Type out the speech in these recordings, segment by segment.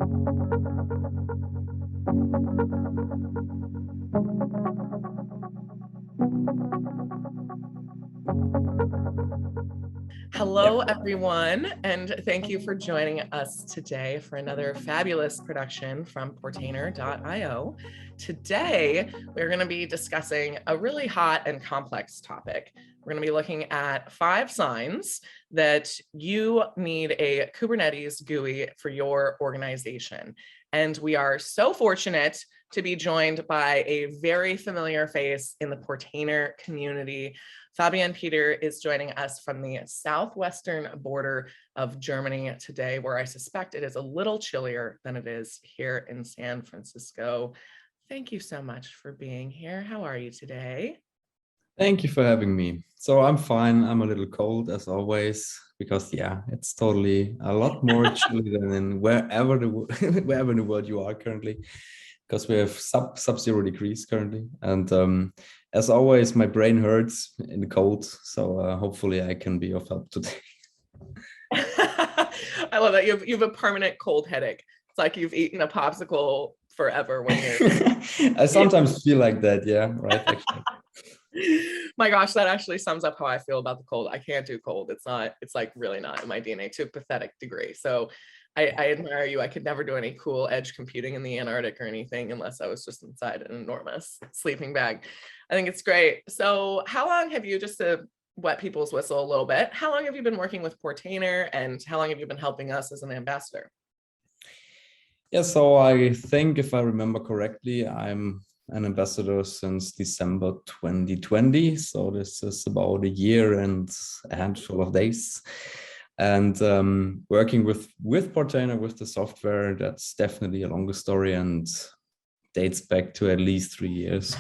Hello, everyone, and thank you for joining us today for another fabulous production from Portainer.io. Today, we're going to be discussing a really hot and complex topic. We're going to be looking at 5 signs that you need a Kubernetes GUI for your organization. And we are so fortunate to be joined by a very familiar face in the Portainer community. Fabian Peter is joining us from the southwestern border of Germany today, where I suspect it is a little chillier than it is here in San Francisco. Thank you so much for being here. How are you today? Thank you for having me. So I'm fine. I'm a little cold as always, because it's totally a lot more chilly than in wherever in the world you are currently, because we have sub-zero degrees currently. And as always, my brain hurts in the cold. So hopefully I can be of help today. I love that. You have a permanent cold headache. It's like you've eaten a popsicle forever when you're I sometimes feel like that. Yeah, right. Actually. My gosh, that actually sums up how I feel about the cold. I can't do cold. It's like really not in my DNA to a pathetic degree. So I admire you. I could never do any cool edge computing in the Antarctic or anything unless I was just inside an enormous sleeping bag. I think it's great. So how long have you, just to wet people's whistle a little bit, how long have you been working with Portainer, and how long have you been helping us as an ambassador? Yeah, so I think if I remember correctly, I'm an ambassador since December 2020. So this is about a year and a handful of days. And working with Portainer, with the software, that's definitely a longer story and dates back to at least 3 years,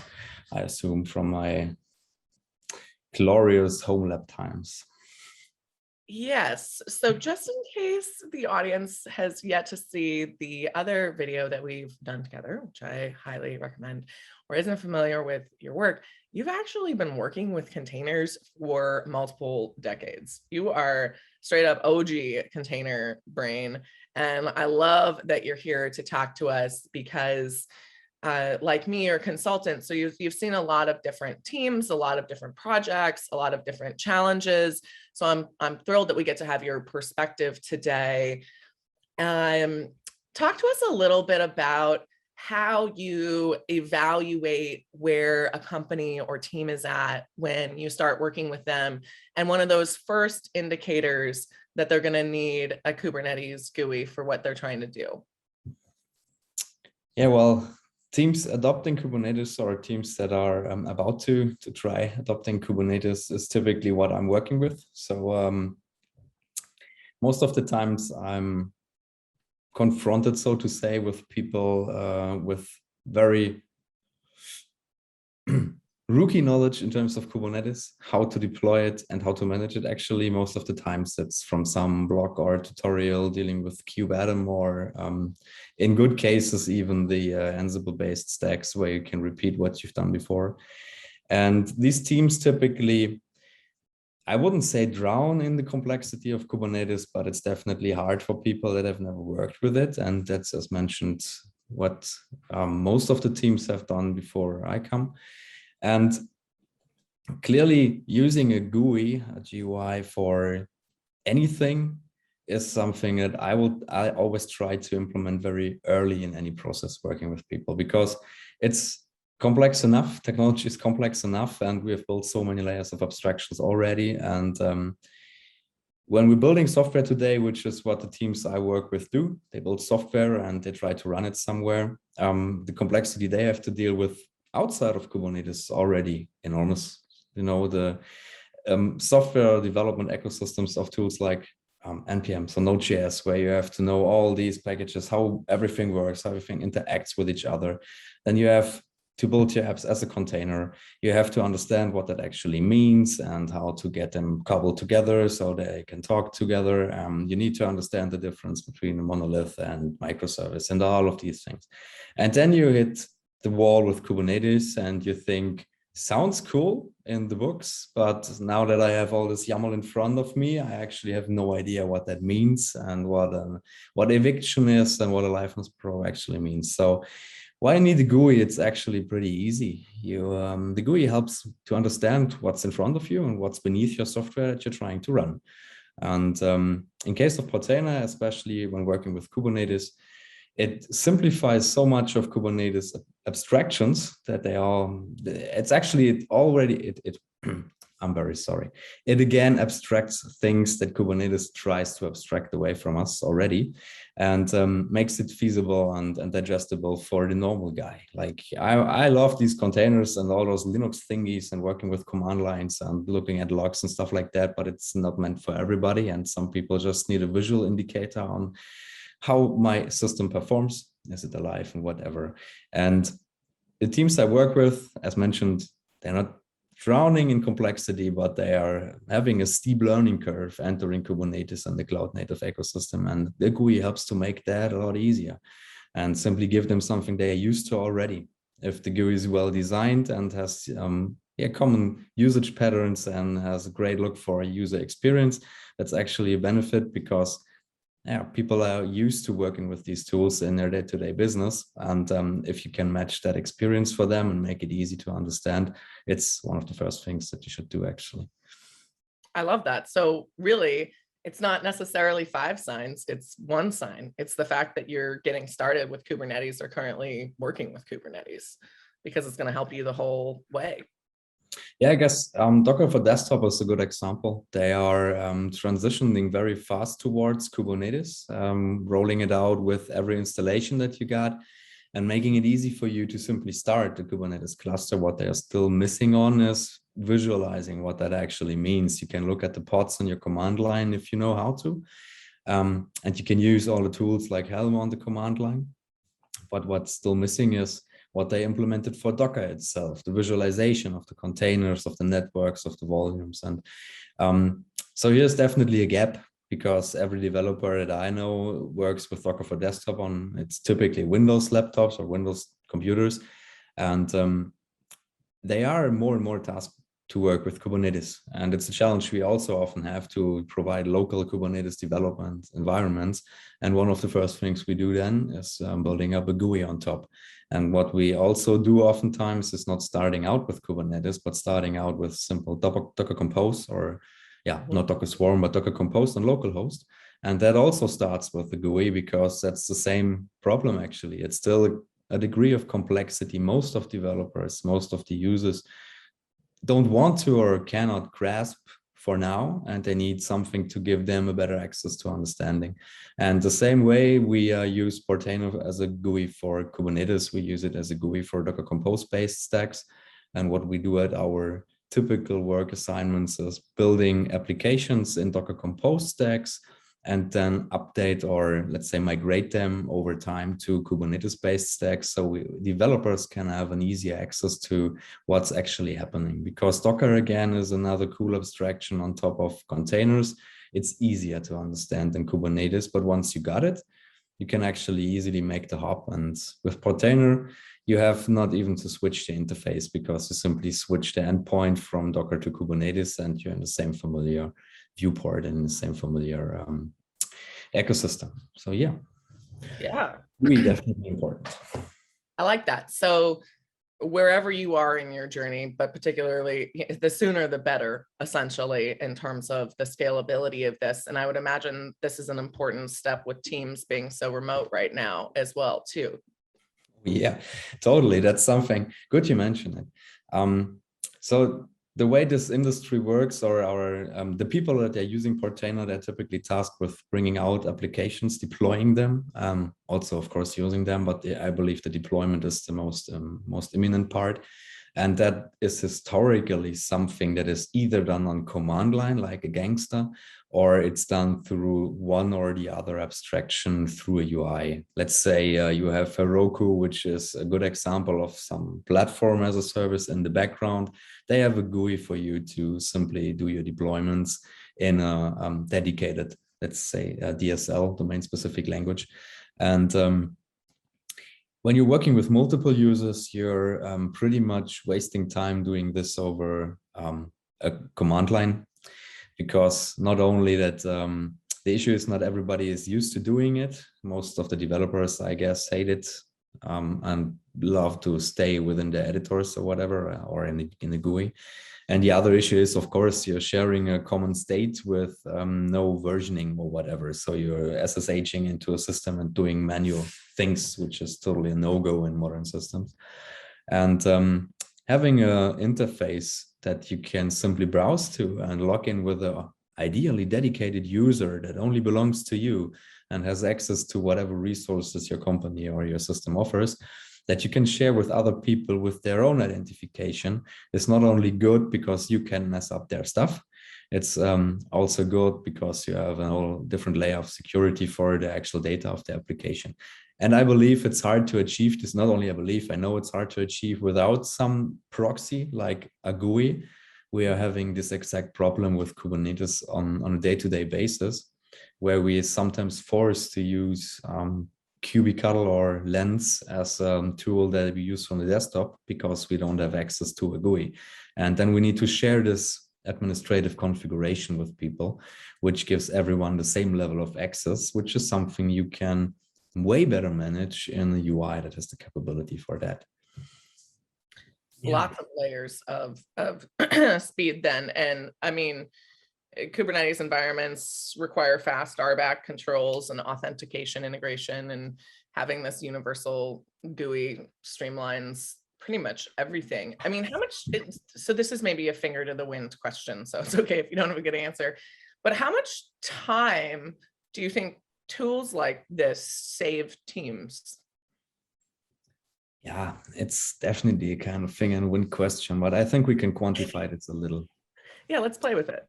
I assume, from my glorious home lab times. Yes. So just in case the audience has yet to see the other video that we've done together, which I highly recommend, or isn't familiar with your work, you've actually been working with containers for multiple decades. You are straight up OG container brain. And I love that you're here to talk to us because like me, you're a consultant. So you've seen a lot of different teams, a lot of different projects, a lot of different challenges. So I'm thrilled that we get to have your perspective today. Talk to us a little bit about how you evaluate where a company or team is at when you start working with them. And one of those first indicators that they're going to need a Kubernetes GUI for what they're trying to do. Yeah, well, teams adopting Kubernetes or teams that are about to try adopting Kubernetes is typically what I'm working with. So most of the times I'm confronted, so to say, with people with very rookie knowledge in terms of Kubernetes, how to deploy it and how to manage it. Actually, most of the times it's from some blog or tutorial dealing with kubeadm, or in good cases, even the Ansible-based stacks where you can repeat what you've done before. And these teams typically, I wouldn't say drown in the complexity of Kubernetes, but it's definitely hard for people that have never worked with it. And that's, as mentioned, what most of the teams have done before I come. And clearly using a GUI, a GUI for anything is something that I always try to implement very early in any process working with people, because it's complex enough, technology is complex enough, and we have built so many layers of abstractions already. And when we're building software today, which is what the teams I work with do, they build software and they try to run it somewhere. The complexity they have to deal with outside of Kubernetes is already enormous. You know, the software development ecosystems of tools like NPM, so Node.js, where you have to know all these packages, how everything works, how everything interacts with each other. Then you have to build your apps as a container. You have to understand what that actually means and how to get them cobbled together so they can talk together. You need to understand the difference between a monolith and microservice and all of these things. And then you hit the wall with Kubernetes and you think sounds cool in the books, but now that I have all this YAML in front of me, I actually have no idea what that means and what eviction is and what a liveness pro actually means. So why I need a GUI? It's actually pretty easy. The GUI helps to understand what's in front of you and what's beneath your software that you're trying to run. And in case of Portainer, especially when working with Kubernetes, it simplifies so much of Kubernetes abstractions that it's actually already, I'm very sorry. It again abstracts things that Kubernetes tries to abstract away from us already, and makes it feasible and digestible for the normal guy. Like I love these containers and all those Linux thingies and working with command lines and looking at logs and stuff like that, but it's not meant for everybody. And some people just need a visual indicator on how my system performs, is it alive and whatever. And the teams I work with, as mentioned, they're not drowning in complexity, but they are having a steep learning curve entering Kubernetes and the cloud native ecosystem. And the GUI helps to make that a lot easier and simply give them something they are used to already. If the GUI is well designed and has common usage patterns and has a great look for a user experience, that's actually a benefit, because people are used to working with these tools in their day-to-day business. And if you can match that experience for them and make it easy to understand, it's one of the first things that you should do, actually. I love that. So really, it's not necessarily 5 signs, it's 1 sign. It's the fact that you're getting started with Kubernetes or currently working with Kubernetes, because it's going to help you the whole way. Yeah, I guess Docker for Desktop is a good example. They are transitioning very fast towards Kubernetes, rolling it out with every installation that you got and making it easy for you to simply start the Kubernetes cluster. What they are still missing on is visualizing what that actually means. You can look at the pods on your command line if you know how to, and you can use all the tools like Helm on the command line. But what's still missing is what they implemented for Docker itself, the visualization of the containers, of the networks, of the volumes. And so here's definitely a gap, because every developer that I know works with Docker for Desktop on, it's typically Windows laptops or Windows computers. And they are more and more tasked to work with Kubernetes. And it's a challenge we also often have to provide local Kubernetes development environments. And one of the first things we do then is building up a GUI on top. And what we also do oftentimes is not starting out with Kubernetes, but starting out with simple Docker Compose, or not Docker Swarm, but Docker Compose on localhost. And that also starts with the GUI, because that's the same problem, actually. It's still a degree of complexity. Most of developers, most of the users don't want to or cannot grasp for now, and they need something to give them a better access to understanding. And the same way we use Portainer as a GUI for Kubernetes, we use it as a GUI for Docker Compose based stacks. And what we do at our typical work assignments is building applications in Docker Compose stacks, and then update, or let's say migrate them over time to Kubernetes-based stacks, so developers can have an easier access to what's actually happening. Because Docker, again, is another cool abstraction on top of containers. It's easier to understand than Kubernetes, but once you got it, you can actually easily make the hop. And with Portainer, you have not even to switch the interface, because you simply switch the endpoint from Docker to Kubernetes, and you're in the same familiar viewport and the same familiar ecosystem. So really definitely important. I like that. So wherever you are in your journey, but particularly the sooner the better, essentially, in terms of the scalability of this. And I would imagine this is an important step with teams being so remote right now as well, too. Yeah, totally. That's something good you mentioned it. So the way this industry works, or the people that are using Portainer, they're typically tasked with bringing out applications, deploying them, also, of course, using them. But I believe the deployment is the most imminent part. And that is historically something that is either done on command line, like a gangster, or it's done through one or the other abstraction through a UI. Let's say you have Heroku, which is a good example of some platform as a service in the background. They have a GUI for you to simply do your deployments in a dedicated, let's say, DSL, domain-specific language. And When you're working with multiple users, you're pretty much wasting time doing this over a command line, because not only that, the issue is not everybody is used to doing it. Most of the developers, I guess, hate it and love to stay within the editors or whatever, or in the GUI. And the other issue is, of course, you're sharing a common state with no versioning or whatever. So you're SSHing into a system and doing manual things, which is totally a no-go in modern systems. And having an interface that you can simply browse to and log in with a ideally dedicated user that only belongs to you and has access to whatever resources your company or your system offers, that you can share with other people with their own identification, is not only good because you can mess up their stuff, it's also good because you have a whole different layer of security for the actual data of the application. And I believe it's hard to achieve this. Not only I believe, I know it's hard to achieve without some proxy like a GUI. We are having this exact problem with Kubernetes on a day-to-day basis, where we sometimes forced to use Cubicle or Lens as a tool that we use from the desktop because we don't have access to a GUI. And then we need to share this administrative configuration with people, which gives everyone the same level of access, which is something you can way better manage in a UI that has the capability for that. Yeah. Lots of layers of speed then. And I mean, Kubernetes environments require fast RBAC controls and authentication integration, and having this universal GUI streamlines pretty much everything. I mean, how much, so this is maybe a finger to the wind question, so it's okay if you don't have a good answer, but how much time do you think tools like this save teams? Yeah, it's definitely a kind of finger in the wind question, but I think we can quantify it a little. Yeah, let's play with it.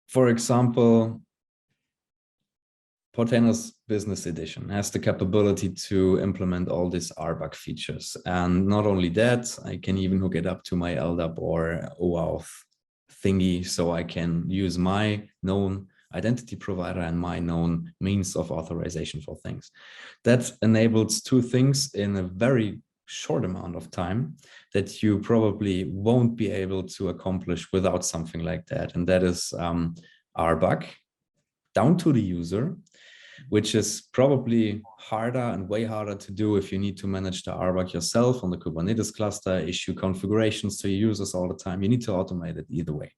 For example, Portainer's Business Edition has the capability to implement all these RBAC features. And not only that, I can even hook it up to my LDAP or OAuth thingy, so I can use my known identity provider and my known means of authorization for things. That enables two things in a very short amount of time that you probably won't be able to accomplish without something like that. And that is RBAC down to the user, which is probably harder and way harder to do if you need to manage the RBAC yourself on the Kubernetes cluster, issue configurations to your users all the time. You need to automate it either way.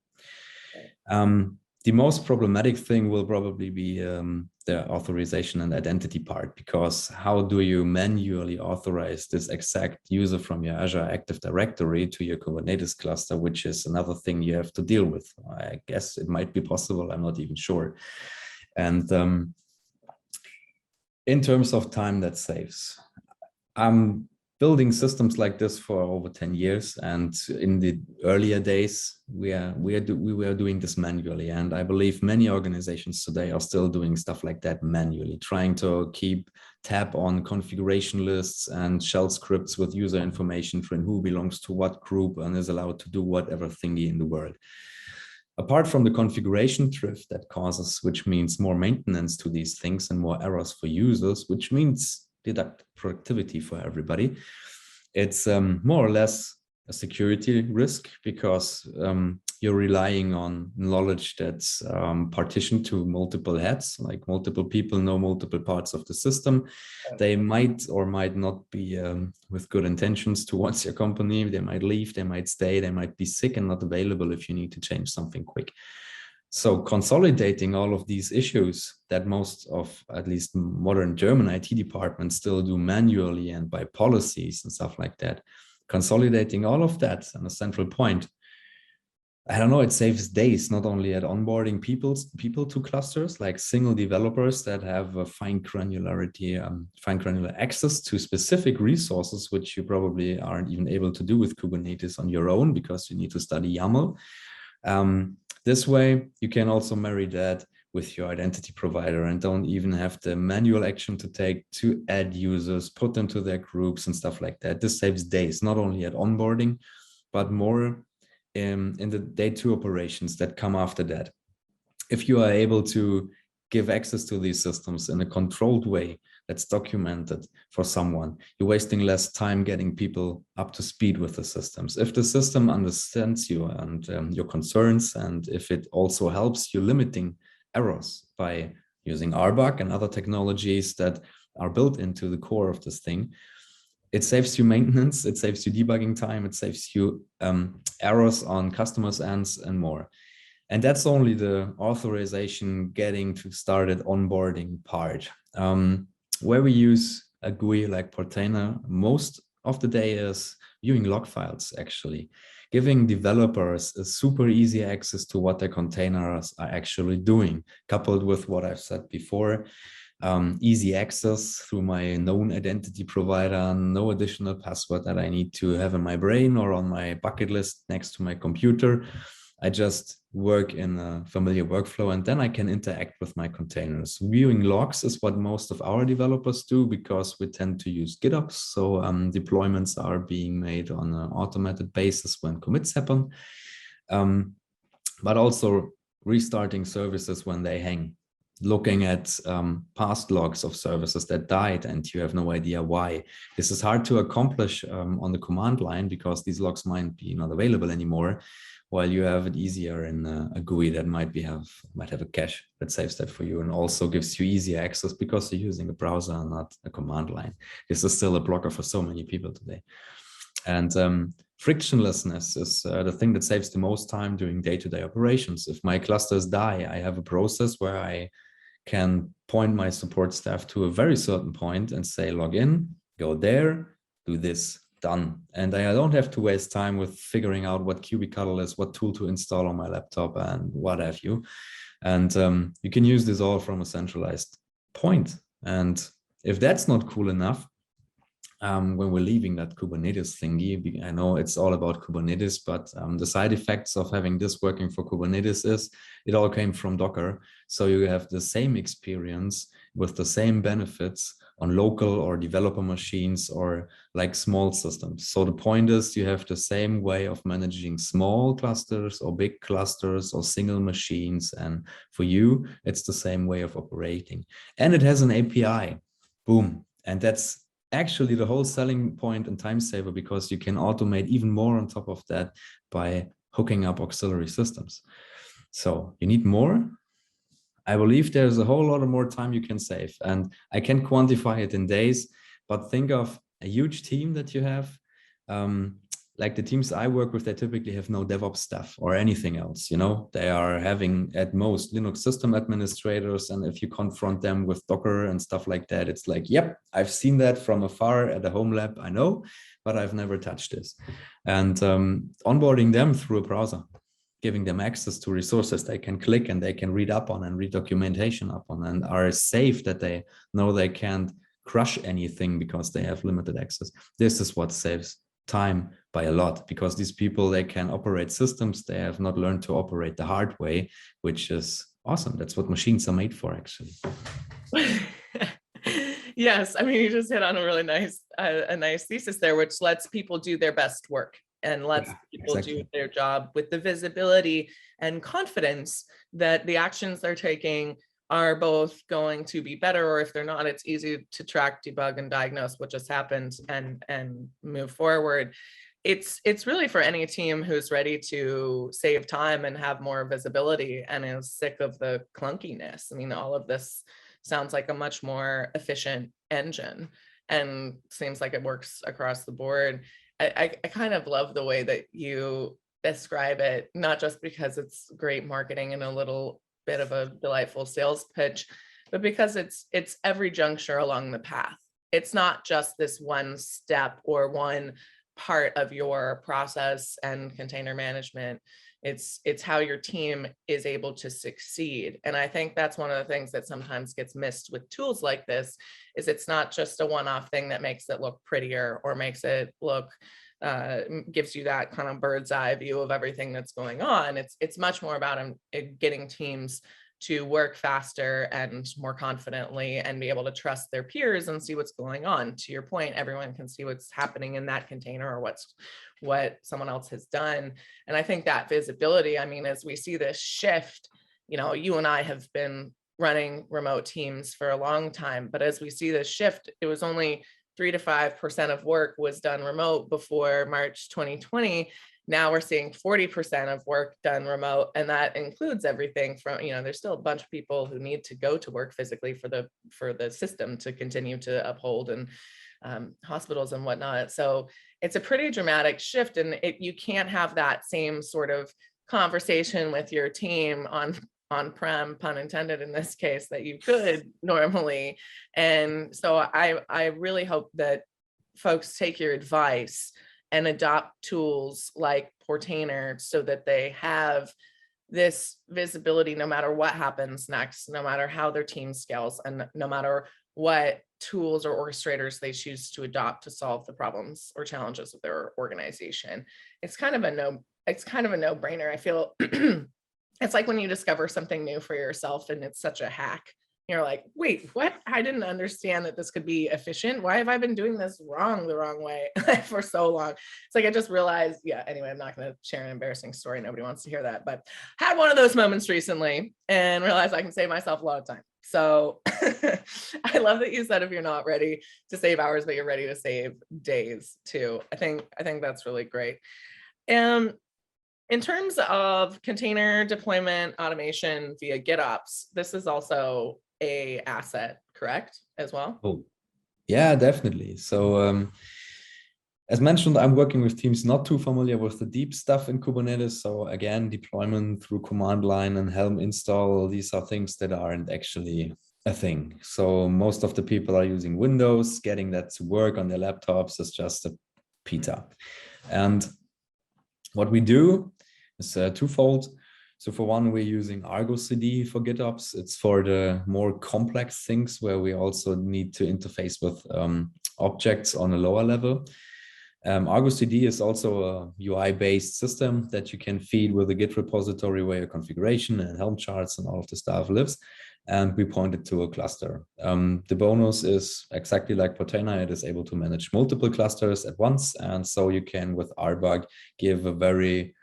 The most problematic thing will probably be the authorization and identity part, because how do you manually authorize this exact user from your Azure Active Directory to your Kubernetes cluster, which is another thing you have to deal with. I guess it might be possible, I'm not even sure. And in terms of time that saves, I'm building systems like this for over 10 years. And in the earlier days, we were doing this manually. And I believe many organizations today are still doing stuff like that manually, trying to keep tab on configuration lists and shell scripts with user information for who belongs to what group and is allowed to do whatever thingy in the world. Apart from the configuration drift that causes, which means more maintenance to these things and more errors for users, which means deduct productivity for everybody, it's more or less a security risk, because you're relying on knowledge that's partitioned to multiple heads, like multiple people know multiple parts of the system. They might or might not be with good intentions towards your company. They might leave, they might stay, they might be sick and not available if you need to change something quick. So consolidating all of these issues that most of, at least modern German IT departments, still do manually and by policies and stuff like that, consolidating all of that on a central point, I don't know, it saves days, not only at onboarding people to clusters, like single developers that have a fine granular access to specific resources, which you probably aren't even able to do with Kubernetes on your own because you need to study YAML. This way, you can also marry that with your identity provider and don't even have the manual action to take to add users, put them to their groups and stuff like that. This saves days, not only at onboarding, but more in the day two operations that come after that. If you are able to give access to these systems in a controlled way that's documented for someone, you're wasting less time getting people up to speed with the systems. If the system understands you and your concerns, and if it also helps you limiting errors by using RBAC and other technologies that are built into the core of this thing, it saves you maintenance, it saves you debugging time, it saves you errors on customers' ends and more. And that's only the authorization, getting to started onboarding part. Where we use a GUI like Portainer most of the day is viewing log files, actually, giving developers a super easy access to what their containers are actually doing, coupled with what I've said before, easy access through my known identity provider, no additional password that I need to have in my brain or on my bucket list next to my computer. I just work in a familiar workflow, and then I can interact with my containers. Viewing logs is what most of our developers do, because we tend to use GitOps. So deployments are being made on an automated basis when commits happen, but also restarting services when they hang. Looking at past logs of services that died and you have no idea why. This is hard to accomplish on the command line, because these logs might be not available anymore, while you have it easier in a GUI that might have a cache that saves that for you, and also gives you easy access because you're using a browser and not a command line. This is still a blocker for so many people today. And frictionlessness is the thing that saves the most time during day-to-day operations. If my clusters die, I have a process where I can point my support staff to a very certain point and say, log in, go there, do this, done. And I don't have to waste time with figuring out what kubectl is, what tool to install on my laptop, and what have you. And you can use this all from a centralized point. And if that's not cool enough, when we're leaving that Kubernetes thingy, I know it's all about Kubernetes, but the side effects of having this working for Kubernetes is it all came from Docker. So you have the same experience with the same benefits on local or developer machines or like small systems. So the point is, you have the same way of managing small clusters or big clusters or single machines. And for you, it's the same way of operating. And it has an API. Boom. And that's actually the whole selling point and time saver, because you can automate even more on top of that by hooking up auxiliary systems. So you need more. I believe there's a whole lot of more time you can save, and I can quantify it in days, but think of a huge team that you have. Like the teams I work with, they typically have no DevOps staff or anything else. You know, they are having at most Linux system administrators. And if you confront them with Docker and stuff like that, it's like, yep, I've seen that from afar at a home lab, I know, but I've never touched this. And onboarding them through a browser, giving them access to resources they can click and they can read up on and read documentation up on, and are safe that they know they can't crush anything because they have limited access. This is what saves time by a lot, because these people, they can operate systems they have not learned to operate the hard way, which is awesome. That's what machines are made for, actually. Yes, I mean, you just hit on a really nice thesis there, which lets people do their best work and lets people do their job with the visibility and confidence that the actions they're taking are both going to be better, or if they're not, it's easy to track, debug, and diagnose what just happened and move forward. It's really for any team who's ready to save time and have more visibility and is sick of the clunkiness. I mean, all of this sounds like a much more efficient engine and seems like it works across the board. I kind of love the way that you describe it, not just because it's great marketing and a little bit of a delightful sales pitch, but because it's every juncture along the path. It's not just this one step or one part of your process and container management. It's how your team is able to succeed. And I think that's one of the things that sometimes gets missed with tools like this, is it's not just a one-off thing that makes it look prettier or makes it look gives you that kind of bird's eye view of everything that's going on. It's much more about getting teams to work faster and more confidently and be able to trust their peers and see what's going on. To your point, everyone can see what's happening in that container or what someone else has done. And I think that visibility, I mean, as we see this shift, you know, you and I have been running remote teams for a long time. But as we see this shift, it was only 3 to 5% of work was done remote before March 2020. Now we're seeing 40% of work done remote. And that includes everything from, there's still a bunch of people who need to go to work physically for the system to continue to uphold, and hospitals and whatnot. So it's a pretty dramatic shift, and you can't have that same sort of conversation with your team on-prem, pun intended in this case, that you could normally. And so I really hope that folks take your advice and adopt tools like Portainer so that they have this visibility no matter what happens next, no matter how their team scales, and no matter what tools or orchestrators they choose to adopt to solve the problems or challenges of their organization. It's kind of a no-brainer. I feel it's like when you discover something new for yourself and it's such a hack. You're like, wait, what? I didn't understand that this could be efficient. Why have I been doing this the wrong way for so long? It's like I just realized, anyway, I'm not going to share an embarrassing story. Nobody wants to hear that, but I had one of those moments recently and realized I can save myself a lot of time. So I love that you said if you're not ready to save hours, but you're ready to save days too. I think that's really great. In terms of container deployment automation via GitOps, this is also a asset, correct, as well? Oh, yeah, definitely. So as mentioned, I'm working with teams not too familiar with the deep stuff in Kubernetes. So again, deployment through command line and Helm install, these are things that aren't actually a thing. So most of the people are using Windows, getting that to work on their laptops is just a pita. And what we do is twofold. So for one, we're using Argo CD for GitOps. It's for the more complex things where we also need to interface with objects on a lower level. Argo CD is also a UI-based system that you can feed with a Git repository where your configuration and Helm charts and all of the stuff lives. And we point it to a cluster. The bonus is exactly like Portainer, it is able to manage multiple clusters at once. And so you can, with RBug, give a very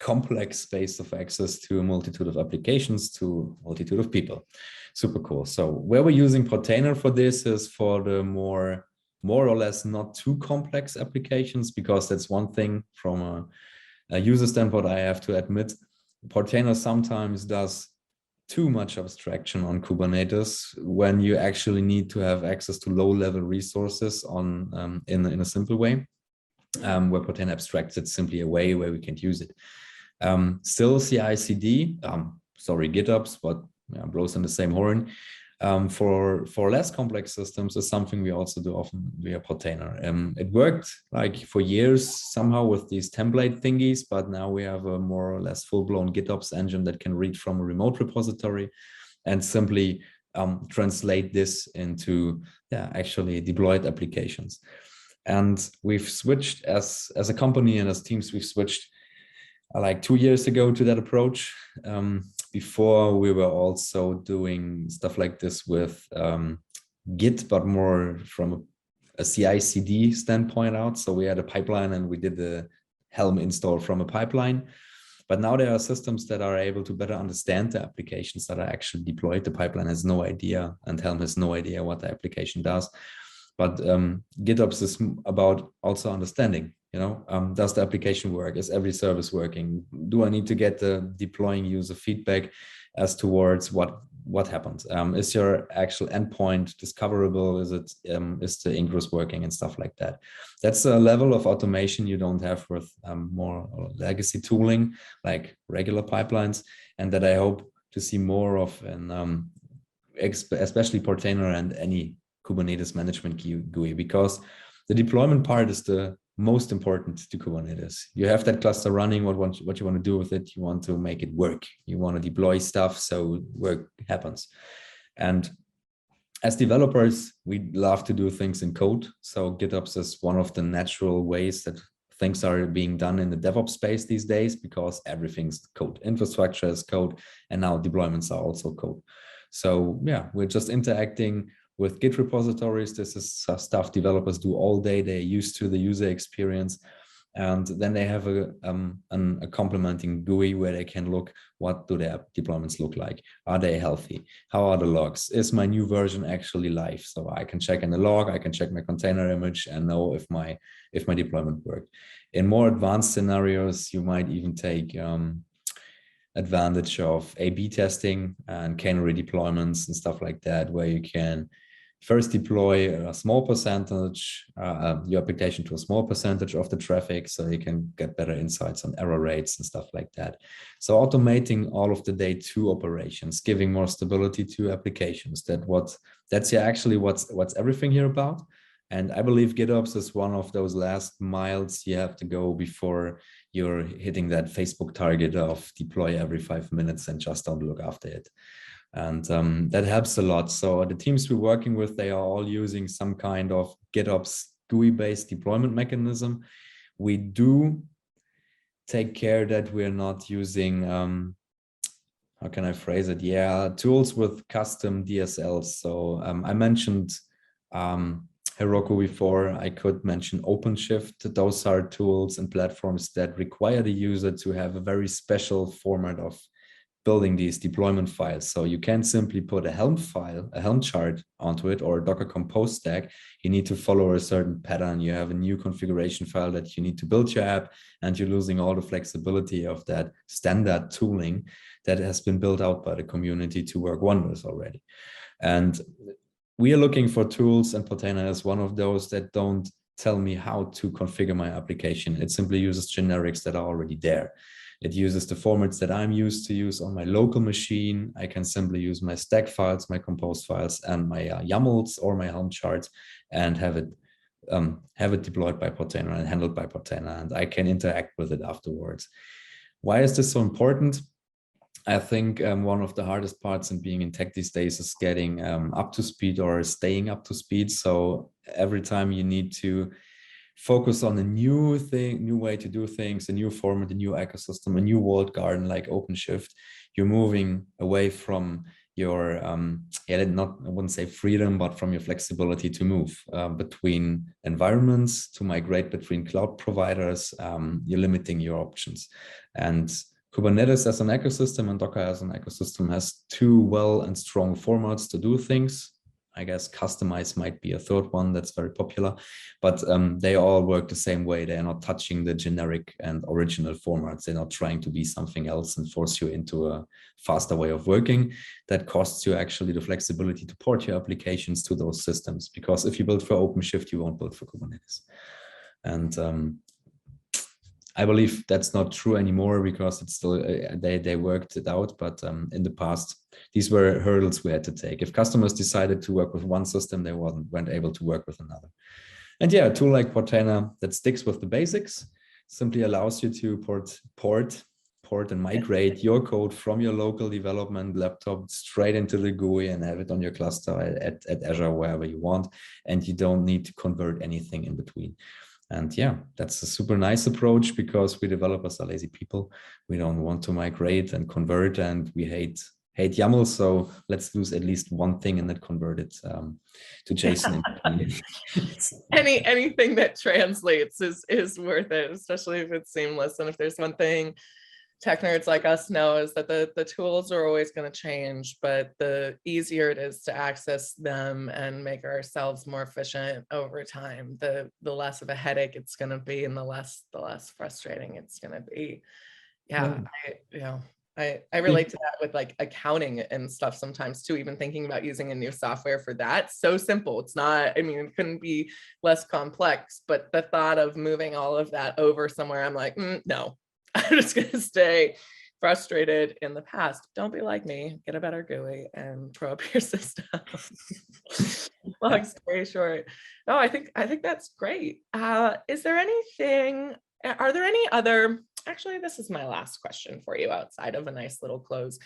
complex space of access to a multitude of applications, to a multitude of people. Super cool. So where we're using Portainer for this is for the more or less not too complex applications, because that's one thing from a user standpoint, I have to admit, Portainer sometimes does too much abstraction on Kubernetes when you actually need to have access to low-level resources on in a simple way, where Portainer abstracts it simply away where we can't use it. Still CI/CD, sorry, GitOps, but blows in the same horn. For less complex systems is something we also do often via Portainer. It worked like for years somehow with these template thingies, but now we have a more or less full-blown GitOps engine that can read from a remote repository and simply translate this into actually deployed applications. And we've switched as a company and as teams, we've switched like 2 years ago to that approach. Before we were also doing stuff like this with Git, but more from a CI/CD standpoint out. So we had a pipeline and we did the Helm install from a pipeline. But now there are systems that are able to better understand the applications that are actually deployed. The pipeline has no idea and Helm has no idea what the application does. But GitOps is about also understanding, does the application work? Is every service working? Do I need to get the deploying user feedback as towards what happens? Is your actual endpoint discoverable? Is the ingress working and stuff like that? That's a level of automation you don't have with more legacy tooling like regular pipelines, and that I hope to see more of, and especially Portainer and any Kubernetes Management GUI, because the deployment part is the most important to Kubernetes. You have that cluster running, what you want to do with it, you want to make it work. You want to deploy stuff so work happens. And as developers, we love to do things in code. So GitOps is one of the natural ways that things are being done in the DevOps space these days, because everything's code. Infrastructure is code, and now deployments are also code. So we're just interacting with Git repositories. This is stuff developers do all day. They're used to the user experience. And then they have a complementing GUI where they can look, what do their deployments look like? Are they healthy? How are the logs? Is my new version actually live? So I can check in the log, I can check my container image and know if my deployment worked. In more advanced scenarios, you might even take advantage of A/B testing and canary deployments and stuff like that, where you can first deploy a small percentage, your application to a small percentage of the traffic, so you can get better insights on error rates and stuff like that. So automating all of the day two operations, giving more stability to applications. That's actually what's everything here about. And I believe GitOps is one of those last miles you have to go before you're hitting that Facebook target of deploy every 5 minutes and just don't look after it. And that helps a lot. So the teams we're working with, they are all using some kind of GitOps GUI-based deployment mechanism. We do take care that we're not using, how can I phrase it? Yeah, tools with custom DSLs. So I mentioned Heroku before. I could mention OpenShift. Those are tools and platforms that require the user to have a very special format of building these deployment files. So you can't simply put a Helm file, a Helm chart onto it, or a Docker Compose stack. You need to follow a certain pattern. You have a new configuration file that you need to build your app, and you're losing all the flexibility of that standard tooling that has been built out by the community to work wonders already. And we are looking for tools, and Portainer is one of those that don't tell me how to configure my application. It simply uses generics that are already there. It uses the formats that I'm used to use on my local machine. I can simply use my stack files, my compose files, and my YAMLs or my Helm charts, and have it deployed by Portainer and handled by Portainer, and I can interact with it afterwards. Why is this so important? I think one of the hardest parts in being in tech these days is getting up to speed or staying up to speed. So every time you need to focus on a new thing, new way to do things, a new format, a new ecosystem, a new walled garden like OpenShift, you're moving away from your, I wouldn't say freedom, but from your flexibility to move between environments, to migrate between cloud providers. You're limiting your options. And Kubernetes as an ecosystem and Docker as an ecosystem has two well and strong formats to do things. I guess customize might be a third one that's very popular, but they all work the same way. They are not touching the generic and original formats. They're not trying to be something else and force you into a faster way of working that costs you actually the flexibility to port your applications to those systems. Because if you build for OpenShift, you won't build for Kubernetes. And I believe that's not true anymore, because it's still they worked it out, but in the past these were hurdles we had to take. If customers decided to work with one system, they weren't able to work with another. And yeah, a tool like Portainer that sticks with the basics simply allows you to port and migrate your code from your local development laptop straight into the GUI and have it on your cluster at Azure, wherever you want, and you don't need to convert anything in between. And yeah, that's a super nice approach, because we developers are lazy people. We don't want to migrate and convert, and we hate YAML. So let's lose at least one thing and then convert it to JSON. Anything that translates is worth it, especially if it's seamless. And if there's one thing tech nerds like us know, is that the tools are always going to change, but the easier it is to access them and make ourselves more efficient over time, the less of a headache it's going to be, and the less frustrating it's going to be. Yeah. I relate to that with like accounting and stuff sometimes too, even thinking about using a new software for that. So simple. It's not, I mean, it couldn't be less complex, but the thought of moving all of that over somewhere, I'm like, no, I'm just going to stay frustrated in the past. Don't be like me. Get a better GUI and throw up your system. Long story short. No, I think that's great. Is there anything, are there any other, actually, this is my last question for you outside of a nice little close.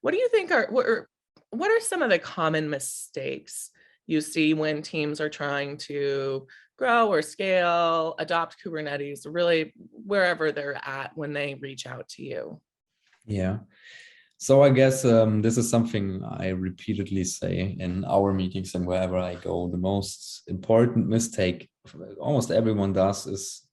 What do you think what are some of the common mistakes you see when teams are trying to grow or scale, adopt Kubernetes, really wherever they're at when they reach out to you? Yeah. So I guess this is something I repeatedly say in our meetings and wherever I go. The most important mistake almost everyone does is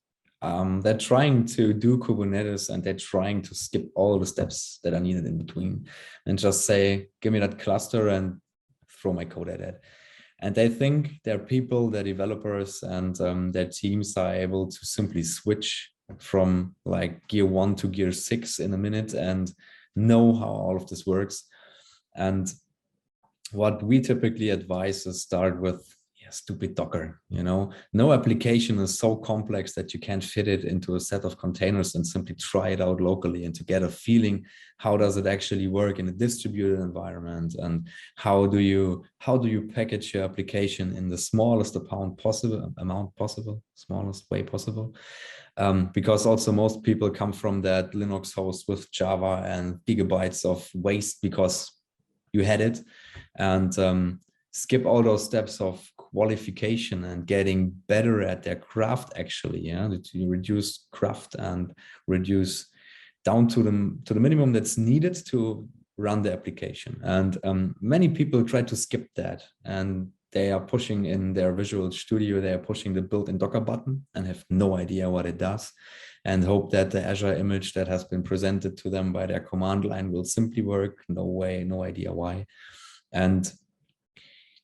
they're trying to do Kubernetes and they're trying to skip all the steps that are needed in between and just say, give me that cluster and throw my code at it. And they think their people, their developers, and their teams are able to simply switch from like gear 1 to gear 6 in a minute and know how all of this works. And what we typically advise is start with stupid Docker. No application is so complex that you can't fit it into a set of containers and simply try it out locally and to get a feeling, how does it actually work in a distributed environment, and how do you package your application in the smallest amount possible, smallest way possible. Because also most people come from that Linux host with Java and gigabytes of waste because you had it, and skip all those steps of qualification and getting better at their craft actually, to reduce craft and reduce down to the minimum that's needed to run the application. And many people try to skip that, and they are pushing in their Visual Studio, they are pushing the built-in Docker button and have no idea what it does, and hope that the Azure image that has been presented to them by their command line will simply work. No way, no idea why. And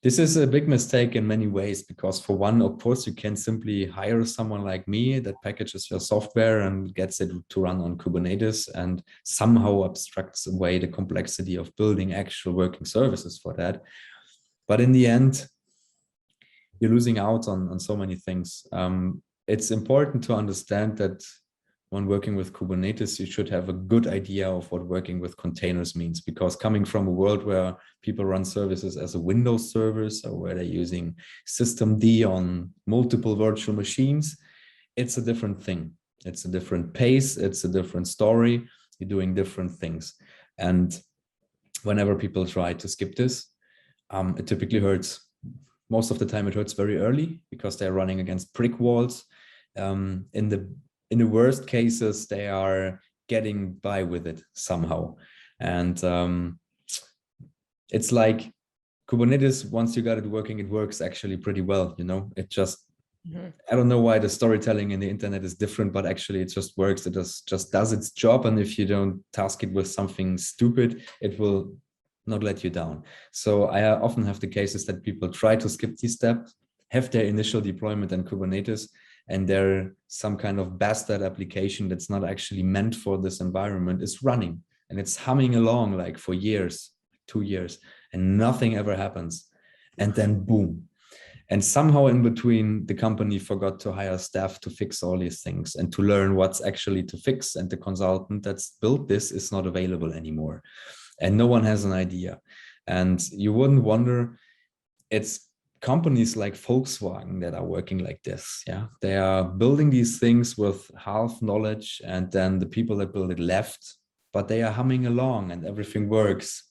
this is a big mistake in many ways, because for one, of course, you can simply hire someone like me that packages your software and gets it to run on Kubernetes and somehow abstracts away the complexity of building actual working services for that. But in the end, you're losing out on so many things. It's important to understand that when working with Kubernetes, you should have a good idea of what working with containers means, because coming from a world where people run services as a Windows service or where they're using systemd on multiple virtual machines, it's a different thing. It's a different pace. It's a different story. You're doing different things. And whenever people try to skip this, it typically hurts. Most of the time it hurts very early because they're running against brick walls. In the worst cases, they are getting by with it somehow. And it's like Kubernetes, once you got it working, it works actually pretty well. It just, I don't know why the storytelling in the internet is different, but actually it just works. It just does its job. And if you don't task it with something stupid, it will not let you down. So I often have the cases that people try to skip these steps, have their initial deployment in Kubernetes, and there some kind of bastard application that's not actually meant for this environment is running, and it's humming along like for years, 2 years, and nothing ever happens. And then boom. And somehow in between, the company forgot to hire staff to fix all these things and to learn what's actually to fix. And the consultant that's built this is not available anymore. And no one has an idea. And you wouldn't wonder, it's companies like Volkswagen that are working like this. They are building these things with half knowledge, and then the people that build it left, but they are humming along and everything works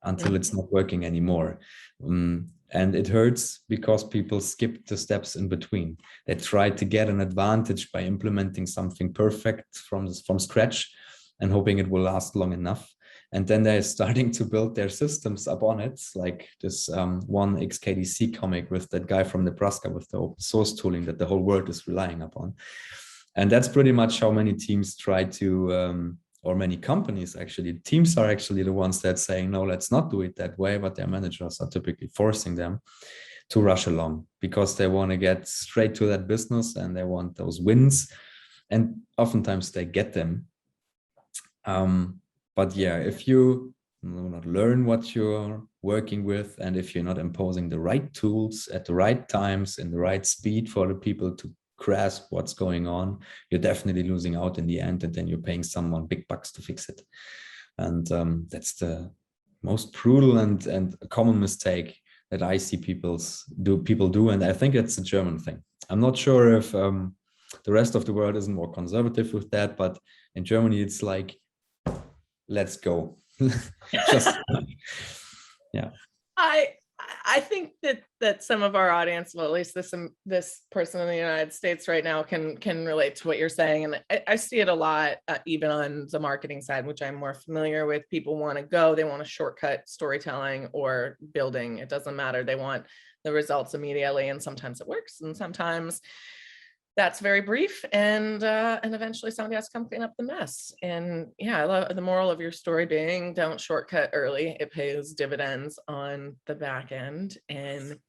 until it's not working anymore. And it hurts because people skip the steps in between. They try to get an advantage by implementing something perfect from scratch and hoping it will last long enough. And then they're starting to build their systems upon it, like this one XKDC comic with that guy from Nebraska with the open source tooling that the whole world is relying upon. And that's pretty much how many teams try to, or many companies actually, teams are actually the ones that saying, no, let's not do it that way, but their managers are typically forcing them to rush along because they want to get straight to that business and they want those wins. And oftentimes they get them. But yeah, if you not learn what you're working with, and if you're not imposing the right tools at the right times in the right speed for the people to grasp what's going on, you're definitely losing out in the end, and then you're paying someone big bucks to fix it. And that's the most brutal and a common mistake that I see people do, and I think it's a German thing. I'm not sure if the rest of the world isn't more conservative with that, but in Germany it's like, let's go. Just yeah. I think that some of our audience, well, at least this person in the United States right now can relate to what you're saying, and I see it a lot, even on the marketing side, which I'm more familiar with. People want to go, they want a shortcut storytelling or building. It doesn't matter. They want the results immediately, and sometimes it works, and sometimes That's very brief, and eventually somebody has to come clean up the mess. And yeah, I love the moral of your story being don't shortcut early. It pays dividends on the back end. And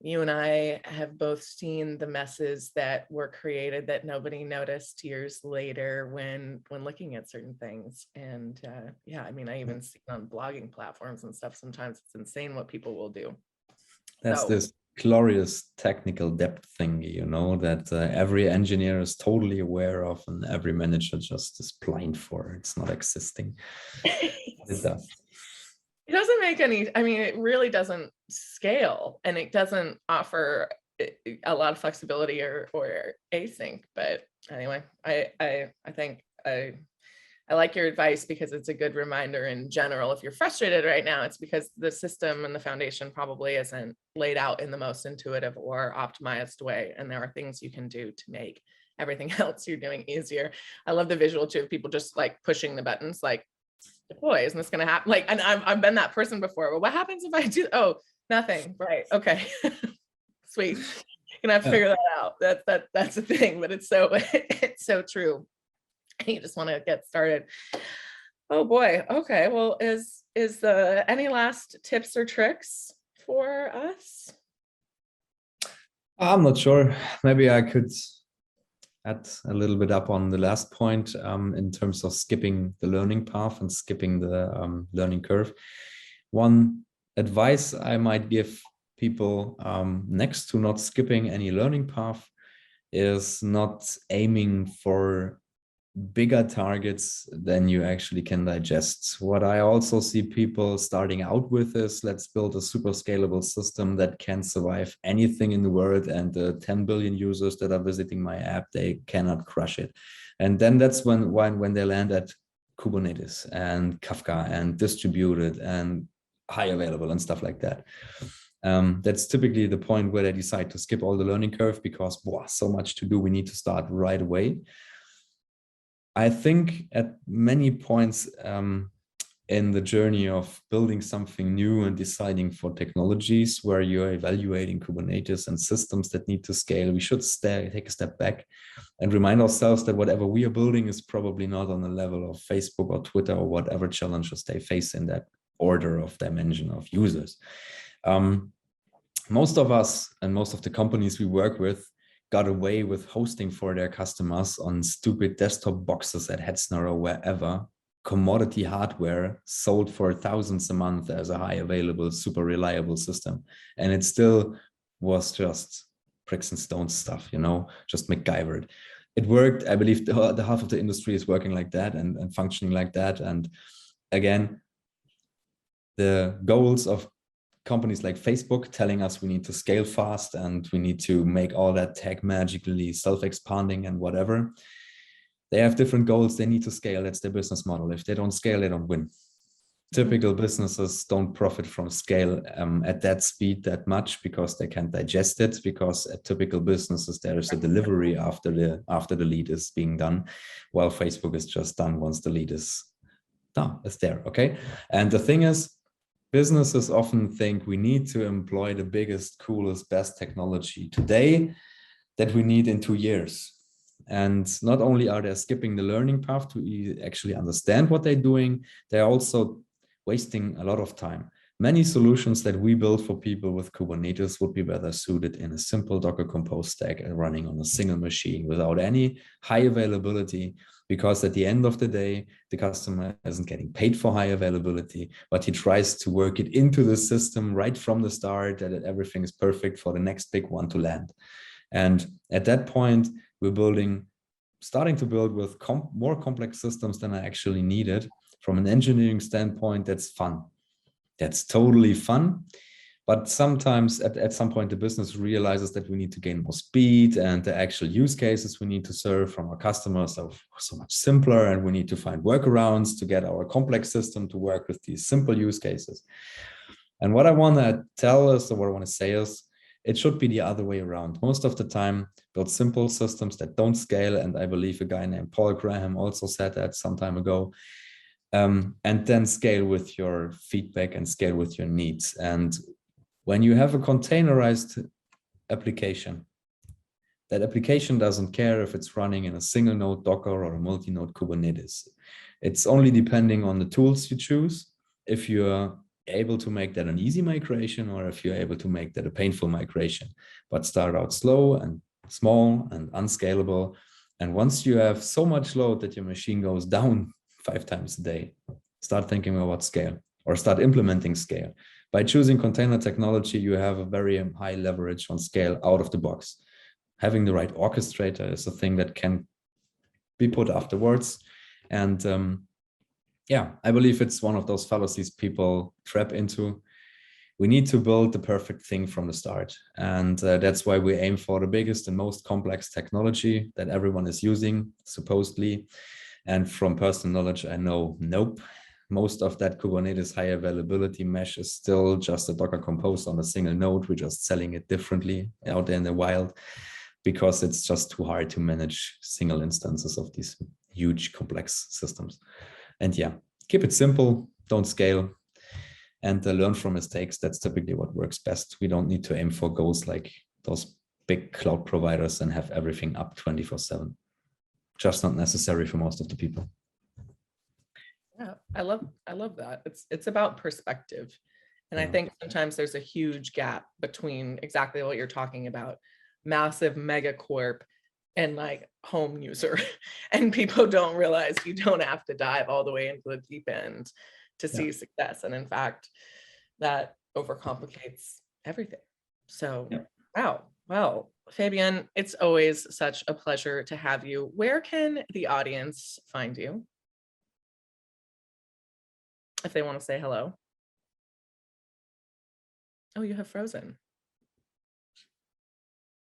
you and I have both seen the messes that were created that nobody noticed years later when looking at certain things. And yeah, I mean, I even see on blogging platforms and stuff, sometimes it's insane what people will do. That's So this glorious technical depth thing, that every engineer is totally aware of and every manager just is blind for. It's not existing. It does. It doesn't make any, I mean, it really doesn't scale, and it doesn't offer a lot of flexibility or async. But anyway, I think I like your advice, because it's a good reminder in general. If you're frustrated right now, it's because the system and the foundation probably isn't laid out in the most intuitive or optimized way. And there are things you can do to make everything else you're doing easier. I love the visual too, of people just like pushing the buttons, like, deploy, isn't this going to happen? Like, and I've been that person before. Well, what happens if I do? Oh, nothing. Right. Okay. Sweet. You're gonna have to figure that out. That's the thing, but it's so true. You just want to get started. Oh boy. Okay. Well, is any last tips or tricks for us? I'm not sure. Maybe I could add a little bit up on the last point in terms of skipping the learning path and skipping the learning curve. One advice I might give people next to not skipping any learning path is not aiming for bigger targets than you actually can digest. What I also see people starting out with is, let's build a super scalable system that can survive anything in the world, and the 10 billion users that are visiting my app, they cannot crush it. And then that's when they land at Kubernetes and Kafka and distributed and high available and stuff like that. That's typically the point where they decide to skip all the learning curve because, so much to do, we need to start right away. I think at many points in the journey of building something new and deciding for technologies where you're evaluating Kubernetes and systems that need to scale, we should take a step back and remind ourselves that whatever we are building is probably not on the level of Facebook or Twitter or whatever challenges they face in that order of dimension of users. Most of us and most of the companies we work with got away with hosting for their customers on stupid desktop boxes at Hetzner or wherever, commodity hardware sold for thousands a month as a high available, super reliable system. And it still was just bricks and stones stuff, just MacGyvered. It worked. I believe the half of the industry is working like that and functioning like that. And again, the goals of companies like Facebook telling us we need to scale fast and we need to make all that tech magically self-expanding and whatever. They have different goals. They need to scale. That's their business model. If they don't scale, they don't win. Typical businesses don't profit from scale at that speed that much because they can't digest it, because at typical businesses, there is a delivery after the lead is being done, while Facebook is just done once the lead is done. It's there, okay? And the thing is, businesses often think we need to employ the biggest, coolest, best technology today that we need in 2 years. And not only are they skipping the learning path to actually understand what they're doing, they're also wasting a lot of time. Many solutions that we build for people with Kubernetes would be better suited in a simple Docker Compose stack and running on a single machine without any high availability, because at the end of the day, the customer isn't getting paid for high availability, but he tries to work it into the system right from the start that everything is perfect for the next big one to land. And at that point, we're starting to build with more complex systems than I actually needed. From an engineering standpoint, that's fun. That's totally fun. But sometimes at some point, the business realizes that we need to gain more speed, and the actual use cases we need to serve from our customers are so much simpler, and we need to find workarounds to get our complex system to work with these simple use cases. And what I want to tell us, or what I want to say is, it should be the other way around. Most of the time, build simple systems that don't scale. And I believe a guy named Paul Graham also said that some time ago. And then scale with your feedback and scale with your needs. And when you have a containerized application, That application doesn't care if it's running in a single node Docker or a multi-node Kubernetes. It's only depending on the tools you choose, if you're able to make that an easy migration or if you're able to make that a painful migration. But start out slow and small and unscalable. And once you have so much load that your machine goes down 5 times a day, start thinking about scale or start implementing scale. By choosing container technology, you have a very high leverage on scale out of the box. Having the right orchestrator is a thing that can be put afterwards. And yeah, I believe it's one of those fallacies people trap into. We need to build the perfect thing from the start. And that's why we aim for the biggest and most complex technology that everyone is using, supposedly. And from personal knowledge, I know, nope. Most of that Kubernetes high availability mesh is still just a Docker Compose on a single node. We're just selling it differently out there in the wild because it's just too hard to manage single instances of these huge complex systems. And yeah, keep it simple, don't scale, and learn from mistakes. That's typically what works best. We don't need to aim for goals like those big cloud providers and have everything up 24/7. Just not necessary for most of the people. Yeah, I love that. It's about perspective. And I think sometimes there's a huge gap between exactly what you're talking about, massive mega corp and like home user. And people don't realize you don't have to dive all the way into the deep end to see success. And in fact, that overcomplicates everything. So, wow. Well, Fabian, it's always such a pleasure to have you. Where can the audience find you if they want to say hello? Oh, you have frozen.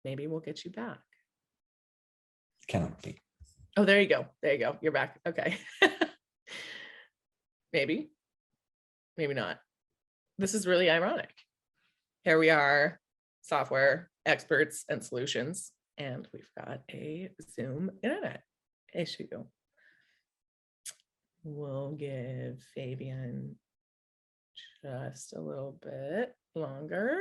Maybe we'll get you back. Cannot be. Oh, there you go. There you go. You're back. Okay. Maybe not. This is really ironic. Here we are, software experts and solutions, and we've got a Zoom internet issue. We'll give Fabian just a little bit longer.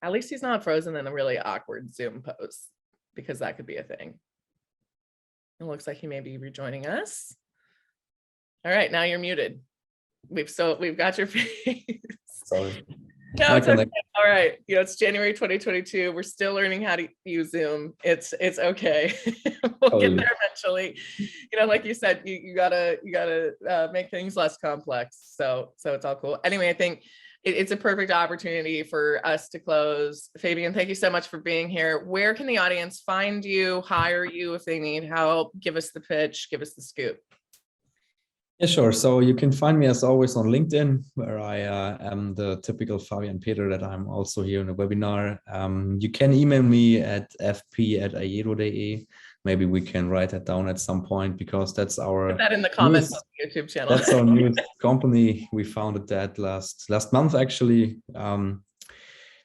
At least he's not frozen in a really awkward Zoom pose, because that could be a thing. It looks like he may be rejoining us. All right, now you're muted. We've got your face. Sorry. No, it's okay. All right. It's January 2022. We're still learning how to use Zoom. It's okay. We'll get there eventually. Like you said, you gotta make things less complex. So it's all cool. Anyway, I think it's a perfect opportunity for us to close. Fabian, thank you so much for being here. Where can the audience find you, hire you if they need help? Give us the pitch, give us the scoop. Yeah, sure. So you can find me as always on LinkedIn, where I am the typical Fabian Peter that I'm also here in the webinar. You can email me at fp@aero.de. Maybe we can write that down at some point, because that's our— Put that in the comments on the YouTube channel. That's our newest company. We founded that last month, actually.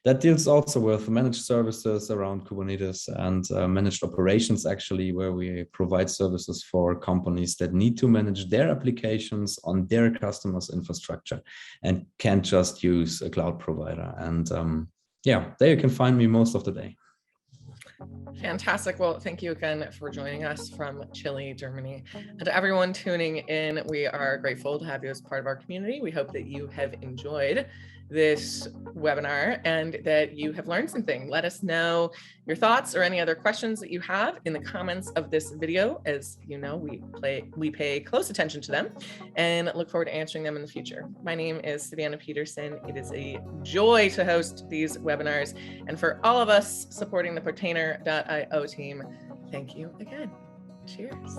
That deals also with managed services around Kubernetes and managed operations, actually, where we provide services for companies that need to manage their applications on their customers' infrastructure and can't just use a cloud provider. And yeah, there you can find me most of the day. Fantastic. Well, thank you again for joining us from chilly Germany. And to everyone tuning in, we are grateful to have you as part of our community. We hope that you have enjoyed this webinar and that you have learned something. Let us know your thoughts or any other questions that you have in the comments of this video. As you know, we pay close attention to them and look forward to answering them in the future. My name is Savannah Peterson. It is a joy to host these webinars. And for all of us supporting the Portainer.io team, thank you again. Cheers.